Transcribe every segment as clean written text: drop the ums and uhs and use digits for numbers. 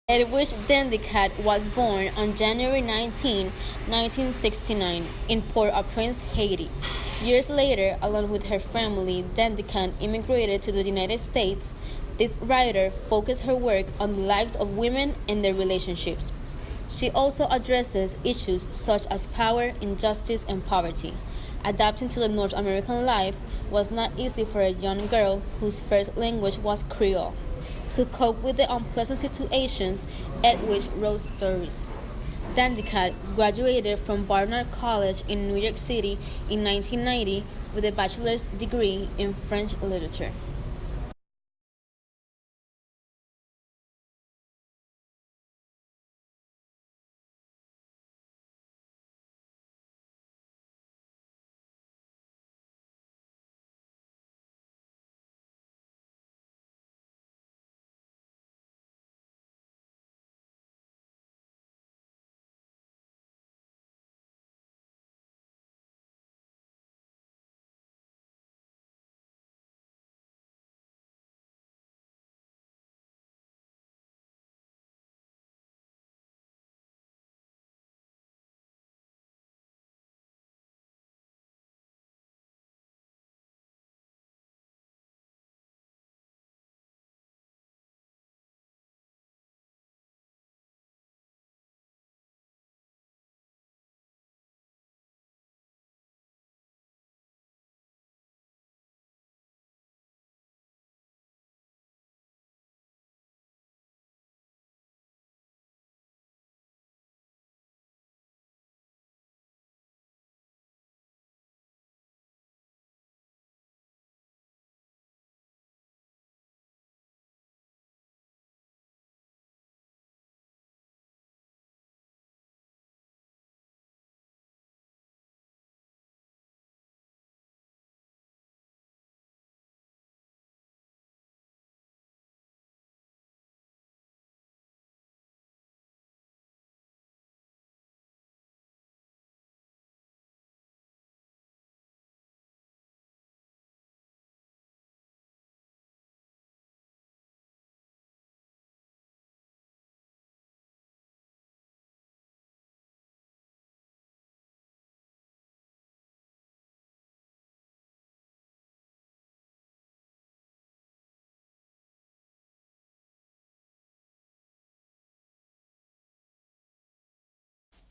Edwidge Dendicat was born on January 19, 1969, in Port-au-Prince, Haiti. Years later, along with her family, Dendicat immigrated to the United States. This writer focused her work on the lives of women and their relationships. She also addresses issues such as power, injustice, and poverty. Adapting to the North American life was not easy for a young girl whose first language was Creole. To cope with the unpleasant situations, Edwidge wrote stories. Dandicat graduated from Barnard College in New York City in 1990 with a bachelor's degree in French literature.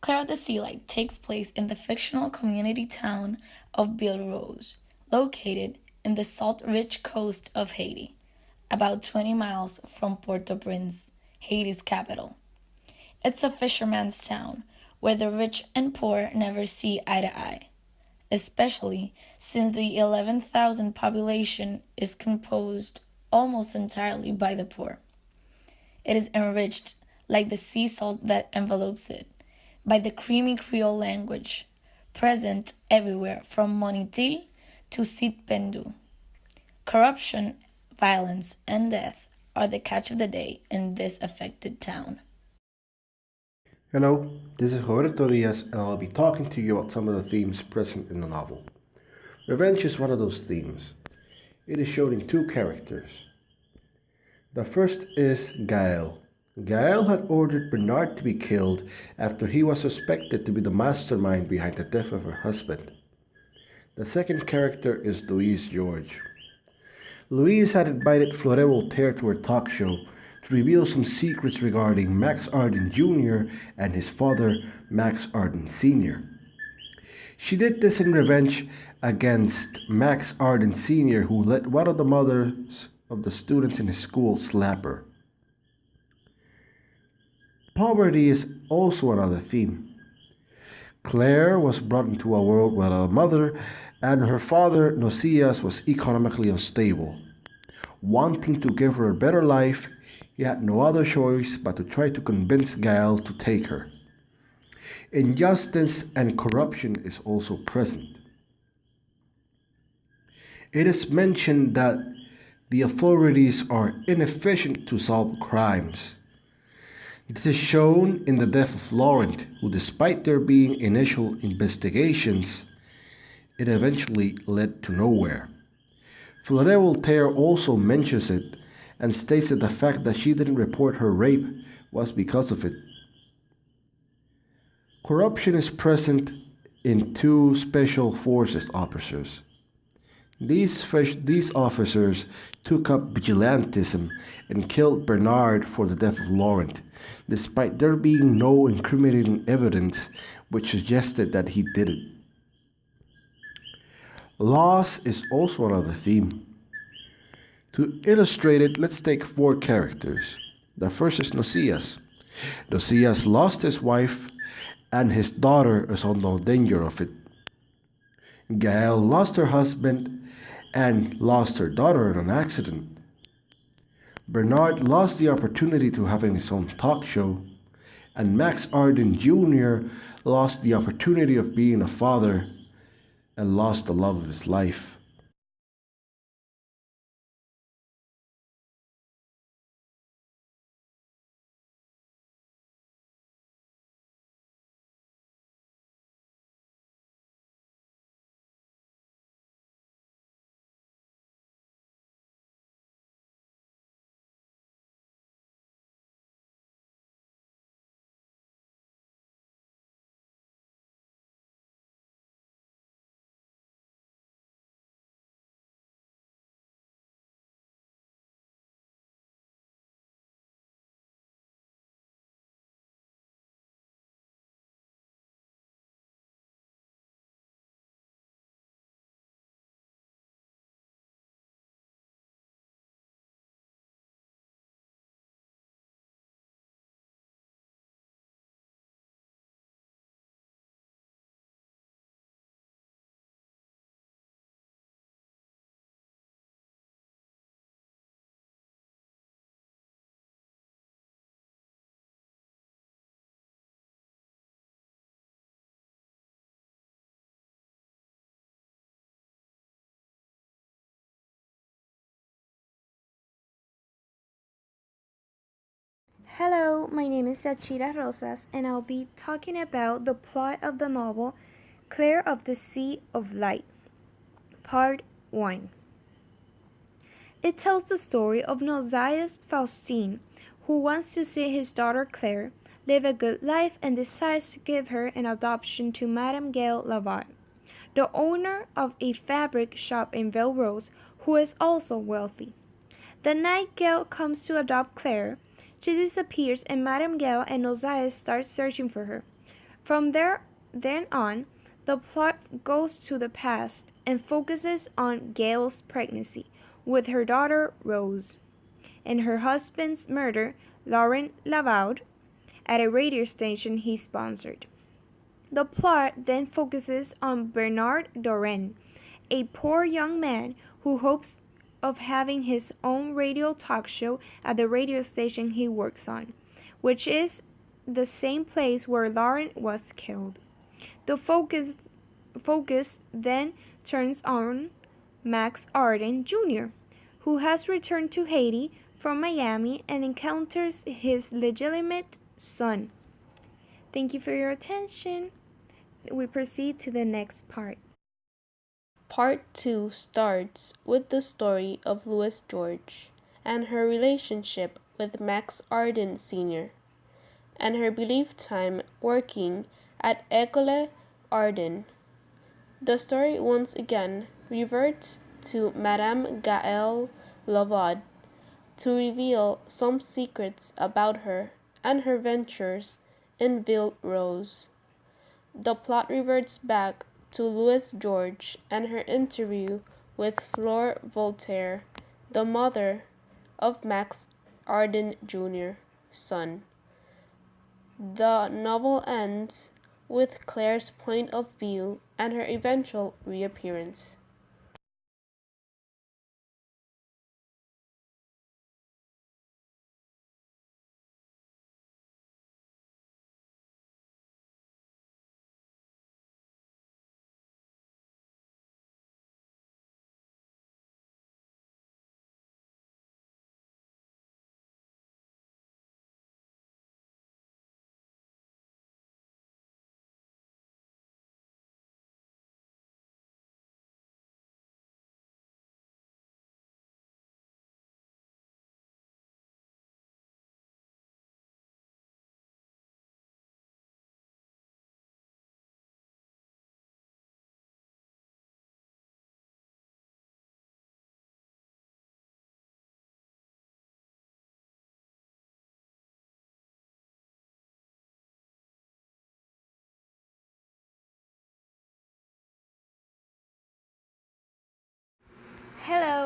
Clara the Sea Light takes place in the fictional community town of Belle-Rose, located in the salt-rich coast of Haiti, about 20 miles from Port-au-Prince, Haiti's capital. It's a fisherman's town where the rich and poor never see eye to eye, especially since the 11,000 population is composed almost entirely by the poor. It is enriched, like the sea salt that envelopes it, by the creamy Creole language, present everywhere from Monitil to Sitpendu. Corruption, violence, and death are the catch of the day in this affected town. Hello, this is Roberto Diaz, and I'll be talking to you about some of the themes present in the novel. Revenge is one of those themes. It is shown in two characters. The first is Gael. Gael had ordered Bernard to be killed after he was suspected to be the mastermind behind the death of her husband. The second character is Louise George. Louise had invited Flore Voltaire to her talk show to reveal some secrets regarding Max Arden Jr. and his father, Max Arden Sr. She did this in revenge against Max Arden Sr., who let one of the mothers of the students in his school slap her. Poverty is also another theme. Claire was brought into a world without a mother, and her father, Nocias, was economically unstable. Wanting to give her a better life, he had no other choice but to try to convince Gael to take her. Injustice and corruption is also present. It is mentioned that the authorities are inefficient to solve crimes. This is shown in the death of Laurent, who, despite there being initial investigations, it eventually led to nowhere. Flore Voltaire also mentions it and states that the fact that she didn't report her rape was because of it. Corruption is present in two special forces officers. These officers took up vigilantism and killed Bernard for the death of Laurent, despite there being no incriminating evidence which suggested that he did it. Loss is also another theme. To illustrate it, let's take four characters. The first is Nocias. Nocias lost his wife, and his daughter is on no danger of it. Gael lost her husband and lost her daughter in an accident. Bernard lost the opportunity to having his own talk show, and Max Arden Jr. lost the opportunity of being a father and lost the love of his life. Hello, my name is Yachira Rosas, and I'll be talking about the plot of the novel Claire of the Sea of Light, Part 1. It tells the story of Nosias Faustine, who wants to see his daughter Claire live a good life and decides to give her in adoption to Madame Gail Lavad, the owner of a fabric shop in Ville Rose, who is also wealthy. The night Gail comes to adopt Claire, she disappears and Madame Gail and Nosias start searching for her. From then on, the plot goes to the past and focuses on Gail's pregnancy with her daughter Rose, and her husband's murder, Laurent Lavaud, at a radio station he sponsored. The plot then focuses on Bernard Doren, a poor young man who hopes of having his own radio talk show at the radio station he works on, which is the same place where Laurent was killed. The focus then turns on Max Arden Jr., who has returned to Haiti from Miami and encounters his legitimate son. Thank you for your attention. We proceed to the next part. Part 2 starts with the story of Louis George and her relationship with Max Arden Sr. and her brief time working at École Arden. The story once again reverts to Madame Gaëlle Lavaud to reveal some secrets about her and her ventures in Ville Rose. The plot reverts back to Louis George and her interview with Flore Voltaire, the mother of Max Arden Jr.'s son. The novel ends with Claire's point of view and her eventual reappearance.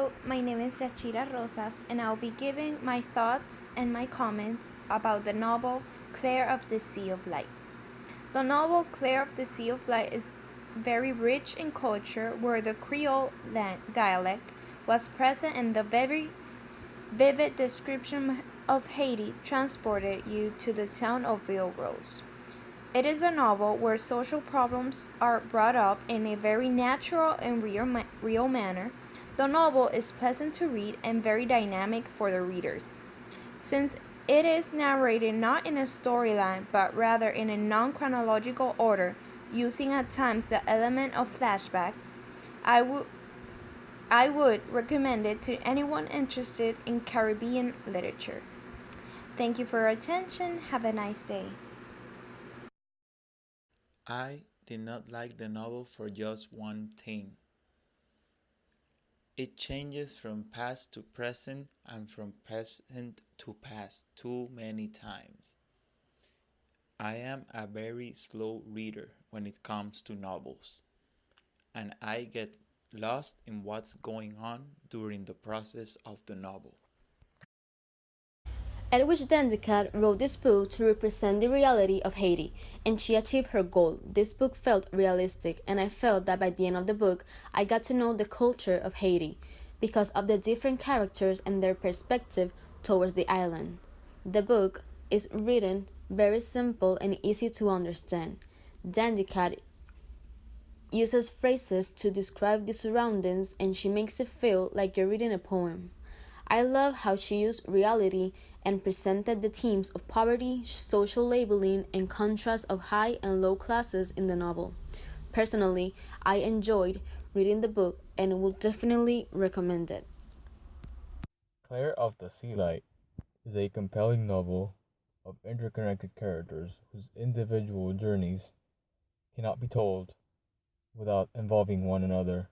Hello, my name is Yachira Rosas, and I'll be giving my thoughts and my comments about the novel Claire of the Sea of Light. The novel Claire of the Sea of Light is very rich in culture, where the Creole dialect was present, and the very vivid description of Haiti transported you to the town of Ville Rose. It is a novel where social problems are brought up in a very natural and real manner. The novel is pleasant to read and very dynamic for the readers. Since it is narrated not in a storyline but rather in a non chronological order, using at times the element of flashbacks, I would recommend it to anyone interested in Caribbean literature. Thank you for your attention. Have a nice day. I did not like the novel for just one thing. It changes from past to present and from present to past too many times. I am a very slow reader when it comes to novels, and I get lost in what's going on during the process of the novel. Edwidge Danticat wrote this book to represent the reality of Haiti, and she achieved her goal. This book felt realistic, and I felt that by the end of the book, I got to know the culture of Haiti because of the different characters and their perspective towards the island. The book is written very simple and easy to understand. Danticat uses phrases to describe the surroundings, and she makes it feel like you're reading a poem. I love how she used reality and presented the themes of poverty, social labeling, and contrast of high and low classes in the novel. Personally, I enjoyed reading the book and will definitely recommend it. Claire of the Sea Light is a compelling novel of interconnected characters whose individual journeys cannot be told without involving one another.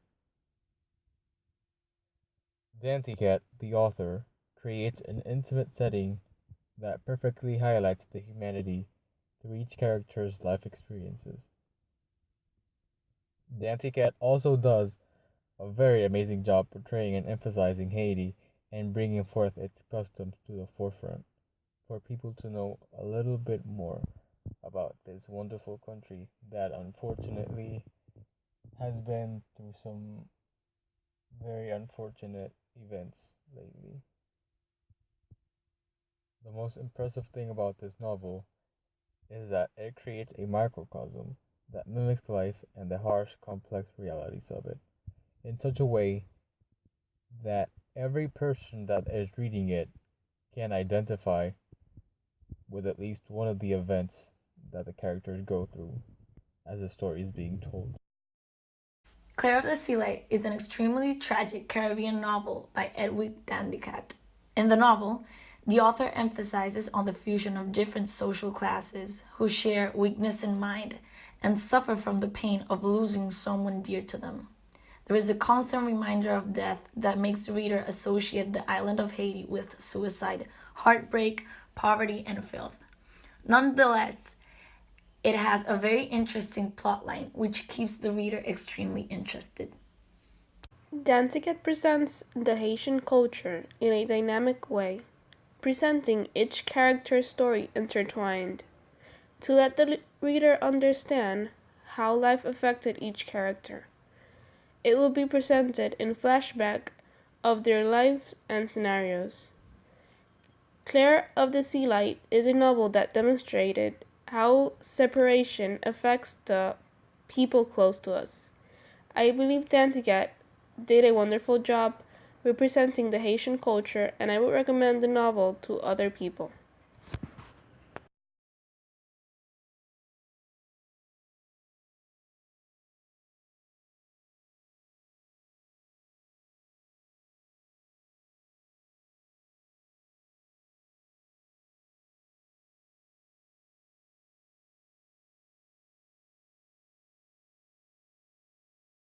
Danticat, the author, creates an intimate setting that perfectly highlights the humanity through each character's life experiences. Danticat also does a very amazing job portraying and emphasizing Haiti and bringing forth its customs to the forefront for people to know a little bit more about this wonderful country that unfortunately has been through some very unfortunate events lately. The most impressive thing about this novel is that it creates a microcosm that mimics life and the harsh, complex realities of it in such a way that every person that is reading it can identify with at least one of the events that the characters go through as the story is being told. Claire of the Sea Light is an extremely tragic Caribbean novel by Edwidge Danticat. In the novel, the author emphasizes on the fusion of different social classes who share weakness in mind and suffer from the pain of losing someone dear to them. There is a constant reminder of death that makes the reader associate the island of Haiti with suicide, heartbreak, poverty, and filth. Nonetheless, it has a very interesting plotline which keeps the reader extremely interested. Danticat presents the Haitian culture in a dynamic way, presenting each character's story intertwined, to let the reader understand how life affected each character. It will be presented in flashback of their lives and scenarios. Claire of the Sea Light is a novel that demonstrated how separation affects the people close to us. I believe Danticat did a wonderful job representing the Haitian culture, and I would recommend the novel to other people.